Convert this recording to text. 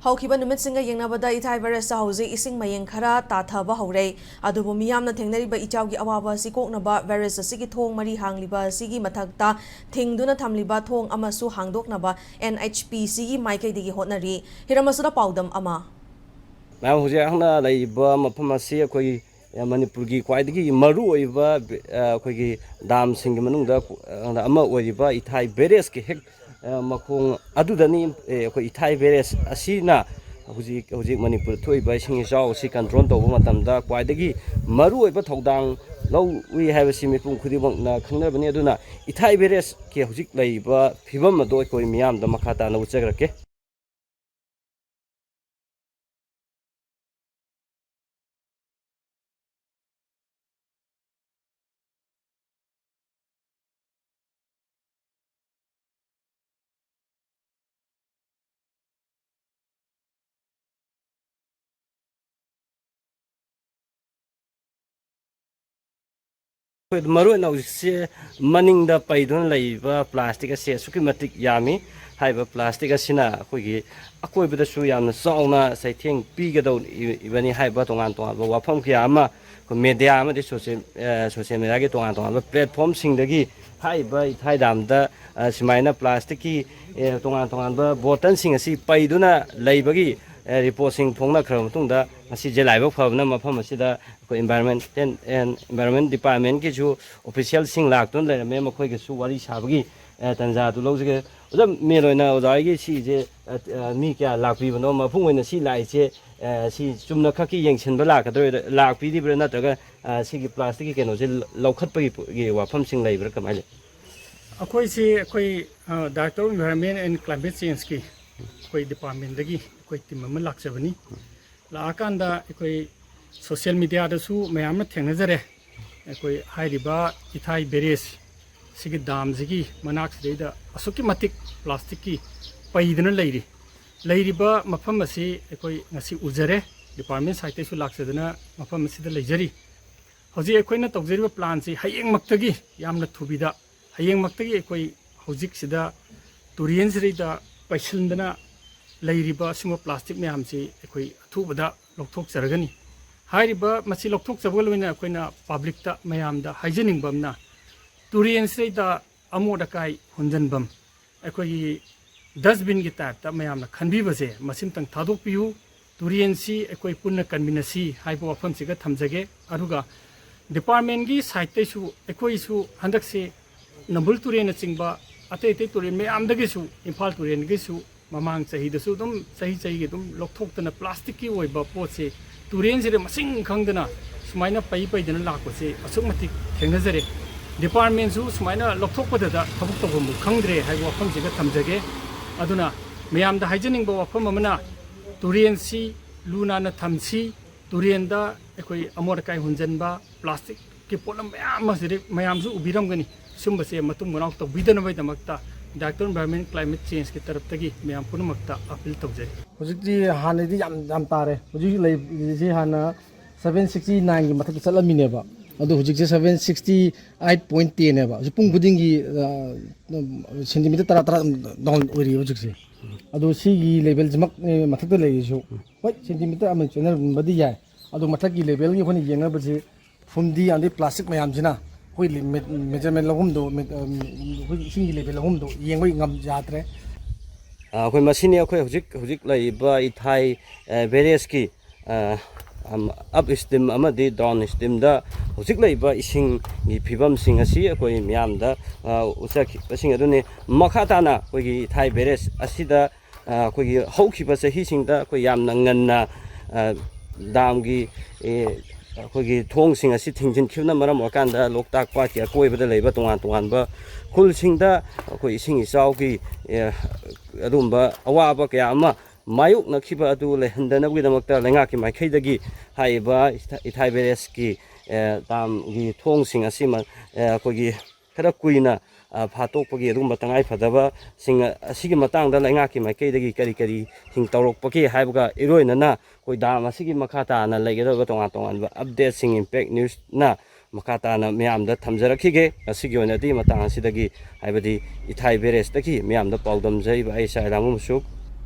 ꯍꯧꯈꯤꯕ ꯅꯨꯃꯤꯠꯁꯤꯡꯒ ꯌꯦꯡꯅꯕꯗ ꯏꯊꯥꯏ ꯚꯥꯏꯔꯁꯇ ꯍꯧꯖꯤꯛ ꯏꯁꯤꯡ ꯃꯌꯦꯡ ꯈꯔ ꯇꯥꯊꯕ ꯍꯧꯔꯦ ꯑꯗꯨꯕꯨ ꯃꯤꯌꯥꯝꯅ ꯊꯦꯡꯅꯔꯤꯕ ꯏꯆꯥꯎꯒꯤ ꯑꯋꯥꯕ ꯑꯁꯤ ꯀꯣꯛꯅꯕ ꯚꯥꯏꯔꯁ ꯑꯁꯤꯒꯤ ꯊꯣꯡ ꯃꯔꯤ ꯍꯥꯡꯂꯤꯕ ꯑꯁꯤꯒꯤ ꯃꯊꯛꯇ ꯊꯤꯡꯗꯨꯅ ꯊꯝꯂꯤꯕ ꯊꯣꯡ ꯑꯃꯁꯨ ꯍꯥꯡꯗꯣꯛꯅꯕ NHPCꯒꯤ ꯃꯥꯏꯀꯩꯗꯒꯤ ꯍꯣꯠꯅꯔꯤ ꯍꯤꯔꯝ ꯑꯁꯤꯗ ꯄꯥꯎꯗꯝ ꯑꯃ ꯃꯌꯥꯝ ꯍꯧꯖꯤꯛ ꯑꯩꯍꯥꯛꯅ ꯂꯩꯔꯤꯕ ꯃꯐꯝ ꯑꯁꯤ ꯑꯩꯈꯣꯏ ꯃꯅꯤꯄꯨꯔꯒꯤ ꯈ꯭ꯋꯥꯏꯗꯒꯤ ꯃꯔꯨꯑꯣꯏꯕ ꯑꯩꯈꯣꯏꯒꯤ ꯗꯥꯝꯁꯤꯡꯒꯤ ꯃꯅꯨꯡꯗ ꯑꯃ ꯑꯣꯏꯔꯤꯕ ꯏꯊꯥꯏ ꯕꯦꯔꯦꯖꯀꯤ ꯍꯦꯛ ꯃꯈꯣꯡ ꯑꯗꯨꯗꯅꯤ ꯑꯩꯈꯣꯏ ꯏꯊꯥꯏ ꯕꯦꯔꯦꯖ ꯑꯁꯤꯅ ꯍꯧꯖꯤꯛ ꯃꯅꯤꯄꯨꯔꯗ ꯊꯣꯛꯏꯕ ꯏꯁꯤꯡ ꯏꯆꯥꯎ ꯑꯁꯤ ꯀꯟꯇ꯭ꯔꯣꯜ ꯇꯧꯕ ꯃꯇꯝꯗ ꯈ꯭ꯋꯥꯏꯗꯒꯤ ꯃꯔꯨꯑꯣꯏꯕ ꯊꯧꯗꯥꯡ ꯂꯧꯏ ꯍꯥꯏꯕꯁꯤ ꯃꯤꯄꯨꯝ ꯈꯨꯗꯤꯡꯃꯛꯅ ꯈꯪꯅꯕꯅꯤ ꯑꯗꯨꯅ ꯏꯊꯥꯏ ꯕꯦꯔꯦꯖꯀꯤ ꯍꯧꯖꯤꯛ ꯂꯩꯔꯤꯕ ꯐꯤꯕꯝ ꯑꯗꯨ ꯑꯩꯈꯣꯏ ꯃꯤꯌꯥꯝꯗ ꯃꯈꯥ ꯇꯥꯅ ꯎꯠꯆꯔꯛꯀꯦ ꯃꯔꯨꯑꯣꯏꯅ ꯍꯧꯖꯤꯛꯁꯦ ꯃꯅꯤꯡꯗ ꯄꯩꯗꯨꯅ ꯂꯩꯔꯤꯕ ꯄ꯭ꯂꯥꯁꯇꯤꯛ ꯑꯁꯤ ꯑꯁꯨꯛꯀꯤ ꯃꯇꯤꯛ ꯌꯥꯝꯃꯤ ꯍꯥꯏꯔꯤꯕ ꯄ꯭ꯂꯥꯁꯇꯤꯛ ꯑꯁꯤꯅ ꯑꯩꯈꯣꯏꯒꯤ ꯑꯀꯣꯏꯕꯗꯁꯨ ꯌꯥꯝꯅ ꯆꯥꯎꯅ ꯆꯩꯊꯦꯡ ꯄꯤꯒꯗꯧꯔꯤꯕꯅꯤ ꯍꯥꯏꯕ ꯇꯣꯉꯥꯟ ꯇꯣꯉꯥꯟꯕ ꯋꯥꯐꯝ ꯀꯌꯥ ꯑꯃ ꯃꯦꯗꯤꯌꯥ ꯑꯃꯗꯤ ꯁꯣꯁꯤꯌꯦꯜ ꯃꯦꯗꯤꯌꯥꯒꯤ ꯇꯣꯉꯥꯟ ꯇꯣꯉꯥꯟꯕ ꯄ꯭ꯂꯦꯠꯐꯣꯝꯁꯤꯡꯗꯒꯤ ꯍꯥꯏꯔꯤꯕ ꯏꯊꯥꯏ ꯗꯥꯝꯗ ꯁꯨꯃꯥꯏꯅ ꯄ꯭ꯂꯥꯁꯇꯤꯛꯀꯤ ꯇꯣꯉꯥꯟ ꯇꯣꯉꯥꯟꯕ ꯕꯣꯇꯜꯁꯤꯡ ꯑꯁꯤ ꯄꯩꯗꯨꯅ ꯂꯩꯕꯒꯤ ꯔꯤꯄꯣꯔꯠꯁꯤꯡ ꯐꯣꯡꯅꯈ꯭ꯔꯕ ꯃꯇꯨꯡꯗ ꯉꯁꯤꯁꯦ ꯂꯥꯏꯕꯛ ꯐꯕꯅ ꯃꯐꯝ ꯑꯁꯤꯗ ꯑꯩꯈꯣꯏ ꯏꯟꯚꯥꯏꯔꯣꯟꯃꯦꯟ ꯗꯤꯄꯥꯔꯠꯃꯦꯟꯠꯀꯤꯁꯨ ꯑꯣꯐꯤꯁꯤꯌꯦꯜꯁꯤꯡ ꯂꯥꯛꯇꯨꯅ ꯂꯩꯔꯝꯃꯦ ꯃꯈꯣꯏꯒꯁꯨ ꯋꯥꯔꯤ ꯁꯥꯕꯒꯤ ꯇꯥꯟꯖꯥꯗꯨ ꯂꯧꯖꯒꯦ ꯑꯣꯖꯥ ꯃꯦꯟ ꯑꯣꯏꯅ ꯑꯣꯖꯥꯒꯤ ꯁꯤꯁꯦ ꯃꯤ ꯀꯌꯥ ꯂꯥꯛꯄꯤꯕꯅꯣ ꯃꯄꯨꯡ ꯑꯣꯏꯅ ꯁꯤ ꯂꯥꯛꯏꯁꯦ ꯁꯤ ꯆꯨꯝꯅ ꯈꯛꯀꯤ ꯌꯦꯡꯁꯤꯟꯕ ꯂꯥꯛꯀꯗꯣꯏꯔꯥ ꯂꯥꯛꯄꯤꯔꯤꯕ꯭ꯔꯥ ꯅꯠꯇ꯭ꯔꯒ ꯁꯤꯒꯤ ꯄ꯭ꯂꯥꯁꯇꯤꯛꯀꯤ ꯀꯩꯅꯣꯁꯦ ꯂꯧꯈꯠꯄꯒꯤ ꯋꯥꯐꯝꯁꯤꯡ ꯂꯩꯕ꯭ꯔꯥ ꯀꯃꯥꯏꯅ ꯂꯩ ꯑꯩꯈꯣꯏꯁꯤ ꯑꯩꯈꯣꯏ director of environment and climate ꯆꯦꯟꯖꯀꯤ ꯑꯩꯈꯣꯏ ꯗꯤꯄꯥꯔꯠꯃꯦꯟꯗꯒꯤ ꯑꯩꯈꯣꯏ ꯇꯤꯝ ꯑꯃ ꯂꯥꯛꯆꯕꯅꯤ ꯂꯥꯛꯑꯀꯥꯟꯗ ꯑꯩꯈꯣꯏ ꯁꯣꯁꯤꯌꯦꯜ ꯃꯤꯗꯤꯌꯥꯗꯁꯨ ꯃꯌꯥꯝ ꯑꯃ ꯊꯦꯡꯅꯖꯔꯦ ꯑꯩꯈꯣꯏ ꯍꯥꯏꯔꯤꯕ ꯏꯊꯥꯏ ꯕꯦꯔꯦꯖ ꯁꯤꯒꯤ ꯗꯥꯝꯁꯤꯒꯤ ꯃꯅꯥꯛꯁꯤꯗꯩꯗ ꯑꯁꯨꯛꯀꯤ ꯃꯇꯤꯛ ꯄ꯭ꯂꯥꯁꯇꯤꯛꯀꯤ ꯄꯩꯗꯨꯅ ꯂꯩꯔꯤꯕ ꯃꯐꯝ ꯑꯁꯤ ꯑꯩꯈꯣꯏ ꯉꯁꯤ ꯎꯖꯔꯦ ꯗꯤꯄꯥꯔꯠꯃꯦꯟ ꯁꯥꯏꯠꯇꯩꯁꯨ ꯂꯥꯛꯆꯗꯨꯅ ꯃꯐꯝ ꯑꯁꯤꯗ ꯂꯩꯖꯔꯤ ꯍꯧꯖꯤꯛ ꯑꯩꯈꯣꯏꯅ ꯇꯧꯖꯔꯤꯕ ꯄ꯭ꯂꯥꯟꯁꯤ ꯍꯌꯦꯡꯃꯛꯇꯒꯤ ꯌꯥꯝꯅ ꯊꯨꯕꯤꯗ ꯍꯌꯦꯡꯃꯛꯇꯒꯤ ꯑꯩꯈꯣꯏ ꯍꯧꯖꯤꯛꯁꯤꯗ ꯇꯨꯔꯦꯟꯁꯤꯗꯩꯗ ꯄꯩꯁꯤꯟꯗꯅ ꯂꯩꯔꯤꯕ ꯑꯁꯤꯒꯨꯝꯕ ꯄ꯭ꯂꯥꯁꯇꯤꯛ ꯃꯌꯥꯝꯁꯤ ꯑꯩꯈꯣꯏ ꯑꯊꯨꯕꯗ ꯂꯧꯊꯣꯛꯆꯔꯒꯅꯤ ꯍꯥꯏꯔꯤꯕ ꯃꯁꯤ ꯂꯧꯊꯣꯛꯆꯕꯒ ꯂꯣꯏꯅꯅ ꯑꯩꯈꯣꯏꯅ ꯄꯥꯕ꯭ꯂꯤꯛꯇ ꯃꯌꯥꯝꯗ ꯍꯥꯏꯖꯅꯤꯡꯕ ꯑꯃꯅ ꯇꯨꯔꯦꯟꯁꯤꯗꯩꯗ ꯑꯃꯣꯠ ꯑꯀꯥꯏ ꯍꯨꯟꯖꯟꯐꯝ ꯑꯩꯈꯣꯏꯒꯤ ꯗꯁꯕꯤꯟꯒꯤ ꯇꯥꯏꯞꯇ ꯃꯌꯥꯝꯅ ꯈꯟꯕꯤꯕꯁꯦ ꯃꯁꯤꯃꯇꯪ ꯊꯥꯗꯣꯛꯄꯤꯌꯨ ꯇꯨꯔꯦꯟꯁꯤ ꯑꯩꯈꯣꯏ ꯄꯨꯟꯅ ꯀꯟꯃꯤꯟꯅꯁꯤ ꯍꯥꯏꯕ ꯋꯥꯐꯝꯁꯤꯒ ꯊꯝꯖꯒꯦ ꯑꯗꯨꯒ ꯗꯤꯄꯥꯔꯠꯃꯦꯟꯒꯤ ꯁꯥꯏꯠꯇꯩꯁꯨ ꯑꯩꯈꯣꯏꯁꯨ ꯍꯟꯗꯛꯁꯦ ꯅꯝꯕꯨꯜ ꯇꯨꯔꯦꯟꯅꯆꯤꯡꯕ ꯑꯇꯩ ꯇꯨꯔꯦꯟ ꯃꯌꯥꯝꯗꯒꯤꯁꯨ ꯏꯝꯐꯥꯜ ꯇꯨꯔꯦꯟꯗꯒꯤꯁꯨ ꯃꯃꯥꯡ ꯆꯍꯤꯗꯁꯨ ꯑꯗꯨꯝ ꯆꯍꯤꯒꯤ ꯑꯗꯨꯝ ꯂꯧꯊꯣꯛꯇꯅ ꯄ꯭ꯂꯥꯁꯇꯤꯛꯀꯤ ꯑꯣꯏꯕ ꯄꯣꯠꯁꯦ ꯇꯨꯔꯦꯟꯁꯤꯗ ꯃꯁꯤꯡ ꯈꯪꯗꯅ ꯁꯨꯃꯥꯏꯅ ꯄꯩꯗꯅ ꯂꯥꯛꯄꯁꯦ ꯑꯁꯨꯛ ꯃꯇꯤꯛ ꯊꯦꯡꯅꯖꯔꯦ ꯗꯤꯄꯥꯔꯠꯃꯦꯟꯁꯨ ꯁꯨꯃꯥꯏꯅ ꯂꯧꯊꯣꯛꯄꯗ ꯊꯕꯛ ꯇꯧꯐꯝꯕꯨ ꯈꯪꯗ꯭ꯔꯦ ꯍꯥꯏꯕ ꯋꯥꯐꯝꯁꯤꯒ ꯊꯝꯖꯒꯦ ꯑꯗꯨꯅ ꯃꯌꯥꯝꯗ ꯍꯥꯏꯖꯅꯤꯡꯕ ꯋꯥꯐꯝ ꯑꯃꯅ ꯇꯨꯔꯦꯟꯁꯤ ꯂꯨ ꯅꯥꯟꯅ ꯊꯝꯁꯤ ꯇꯨꯔꯦꯟꯗ ꯑꯩꯈꯣꯏ ꯑꯃꯣꯠ ꯑꯀꯥꯏ ꯍꯨꯟꯖꯟꯕ ꯄ꯭ꯂꯥꯁꯇꯤꯛꯀꯤ ꯄꯣꯠꯂꯝ ꯃꯌꯥꯝ ꯑꯃꯁꯤꯗꯤ ꯃꯌꯥꯝꯁꯨ ꯎꯕꯤꯔꯝꯒꯅꯤ ꯁꯨꯝꯕꯁꯦ ꯃꯇꯨꯡ ꯃꯅꯥꯎ ꯇꯧꯕꯤꯗꯅꯕꯒꯤꯗꯃꯛꯇ ꯗꯥꯏꯔꯦꯛꯇꯔ ꯏꯟꯚꯥꯏꯔꯣꯟꯃꯦꯟ ꯀ꯭ꯂꯥꯏꯃꯦꯠ ꯆꯦꯟꯖꯀꯤ ꯇꯔꯐꯇꯒꯤ ꯃꯌꯥꯝ ꯄꯨꯝꯅꯃꯛꯇ ꯑꯄꯤꯜ ꯇꯧꯖꯩ ꯍꯧꯖꯤꯛꯇꯤ ꯍꯥꯟꯅꯗꯤ ꯌꯥꯝ ꯇꯥꯔꯦ ꯍꯧꯖꯤꯛ ꯂꯩꯔꯤꯁꯤ ꯍꯥꯟꯅ 769ꯒꯤ ꯃꯊꯛꯇ ꯆꯠꯂꯝꯃꯤꯅꯦꯕ ꯑꯗꯣ ꯍꯧꯖꯤꯛꯁꯦ 768.10ꯅꯦꯕ ꯍꯧꯖꯤꯛ ꯄꯨꯡ ꯈꯨꯗꯤꯡꯒꯤ ꯁꯦꯟꯇꯤꯃꯤꯇꯔ 10 ꯗꯥꯎꯟ ꯑꯣꯏꯔꯤꯕ ꯍꯧꯖꯤꯛꯁꯦ ꯑꯗꯣ ꯁꯤꯒꯤ ꯂꯦꯚꯦꯜꯁꯤꯃꯛ ꯃꯊꯛꯇ ꯂꯩꯔꯤꯁꯨ ꯍꯣꯏ ꯁꯦꯟꯇꯤꯃꯤꯇꯔ ꯑꯃ ꯆꯦꯟꯅꯔꯝꯕꯗꯤ ꯌꯥꯏ ꯑꯗꯣ ꯃꯊꯛꯀꯤ ꯂꯦꯚꯦꯜꯒꯤ ꯑꯩꯈꯣꯏꯅ ꯌꯦꯡꯅꯕꯁꯤ ꯐꯨꯝꯗꯤ ꯑꯗꯩ ꯄ꯭ꯂꯥꯁꯇꯤꯛ ꯃꯌꯥꯝꯁꯤꯅ ꯑꯩꯈꯣꯏ ꯃꯦꯖꯔꯃꯦꯟ ꯂꯧꯐꯝꯗꯣ ꯑꯩꯈꯣꯏꯒꯤ ꯏꯁꯤꯡꯒꯤ ꯂꯦꯚꯦꯜ ꯂꯧꯐꯝꯗꯣ ꯌꯦꯡꯕ ꯌꯥꯗ꯭ꯔꯦ ꯑꯩꯈꯣꯏ ꯃꯁꯤꯅꯤ ꯑꯩꯈꯣꯏ ꯍꯧꯖꯤꯛ ꯂꯩꯔꯤꯕ ꯏꯊꯥꯏ ꯕꯦꯔꯦꯖꯀꯤ ꯑꯞ ꯏꯁꯇꯤꯝ ꯑꯃꯗꯤ ꯗꯥꯎꯟ ꯏꯁꯇꯤꯝꯗ ꯍꯧꯖꯤꯛ ꯂꯩꯔꯤꯕ ꯏꯁꯤꯡꯒꯤ ꯐꯤꯕꯝꯁꯤꯡ ꯑꯁꯤ ꯑꯩꯈꯣꯏ ꯃꯤꯌꯥꯝꯗ ꯎꯠꯆꯈꯤꯕꯁꯤꯡ ꯑꯗꯨꯅꯤ ꯃꯈꯥ ꯇꯥꯅ ꯑꯩꯈꯣꯏꯒꯤ ꯏꯊꯥꯏ ꯕꯦꯔꯦꯖ ꯑꯁꯤꯗ ꯑꯩꯈꯣꯏꯒꯤ ꯍꯧꯈꯤꯕ ꯆꯍꯤꯁꯤꯡꯗ ꯑꯩꯈꯣꯏ ꯌꯥꯝꯅ ꯉꯟꯅ ꯗꯥꯝꯒꯤ ꯑꯩꯈꯣꯏꯒꯤ ꯊꯣꯡꯁꯤꯡ ꯑꯁꯤ ꯊꯤꯡꯖꯤꯟꯈꯤꯕꯅ ꯃꯔꯝ ꯑꯣꯏꯔꯀꯥꯟꯗ ꯂꯣꯛꯇꯥꯛ ꯄꯥꯠꯀꯤ ꯑꯀꯣꯏꯕꯗ ꯂꯩꯕ ꯇꯣꯉꯥꯟ ꯇꯣꯉꯥꯟꯕ ꯈꯨꯜꯁꯤꯡꯗ ꯑꯩꯈꯣꯏ ꯏꯁꯤꯡ ꯏꯆꯥꯎꯒꯤ ꯑꯗꯨꯒꯨꯝꯕ ꯑꯋꯥꯕ ꯀꯌꯥ ꯑꯃ ꯃꯥꯌꯣꯛꯅꯈꯤꯕ ꯑꯗꯨ ꯂꯩꯍꯟꯗꯅꯕꯒꯤꯗꯃꯛꯇ ꯂꯩꯉꯥꯛꯀꯤ ꯃꯥꯏꯀꯩꯗꯒꯤ ꯍꯥꯏꯔꯤꯕ ꯏꯊꯥꯏ ꯕꯦꯔꯦꯖꯀꯤ ꯗꯥꯝꯒꯤ ꯊꯣꯡꯁꯤꯡ ꯑꯁꯤ ꯑꯩꯈꯣꯏꯒꯤ ꯈꯔ ꯀꯨꯏꯅ ꯐꯥꯠꯇꯣꯛꯄꯒꯤ ꯑꯗꯨꯒꯨꯝꯕ ꯇꯉꯥꯏꯐꯗꯕꯁꯤꯡ ꯑꯁꯤꯒꯤ ꯃꯇꯥꯡꯗ ꯂꯩꯉꯥꯛꯀꯤ ꯃꯥꯏꯀꯩꯗꯒꯤ ꯀꯔꯤꯁꯤꯡ ꯇꯧꯔꯛꯄꯒꯦ ꯍꯥꯏꯕꯒ ꯏꯔꯣꯏꯅꯅ ꯑꯩꯈꯣꯏ ꯗꯥꯝ ꯑꯁꯤꯒꯤ ꯃꯈꯥ ꯇꯥꯅ ꯂꯩꯒꯗꯕ ꯇꯣꯉꯥꯟ ꯇꯣꯉꯥꯟꯕ ꯑꯞꯗꯦꯠꯁꯤꯡ ꯏꯝꯄꯦꯛ ꯅ꯭ꯌꯨꯁꯅ ꯃꯈꯥ ꯇꯥꯅ ꯃꯤꯌꯥꯝꯗ ꯊꯝꯖꯔꯛꯈꯤꯒꯦ ꯉꯁꯤꯒꯤ ꯑꯣꯏꯅꯗꯤ ꯃꯇꯥꯡ ꯑꯁꯤꯗꯒꯤ ꯍꯥꯏꯕꯗꯤ ꯏꯊꯥꯏ ꯕꯦꯔꯦꯖꯇꯒꯤ ꯃꯤꯌꯥꯝꯗ ꯄꯥꯎꯗꯝꯖꯔꯤꯕ ꯑꯩ ꯁꯥꯏ ꯔꯥꯃꯨ ꯃꯨꯁꯨꯛ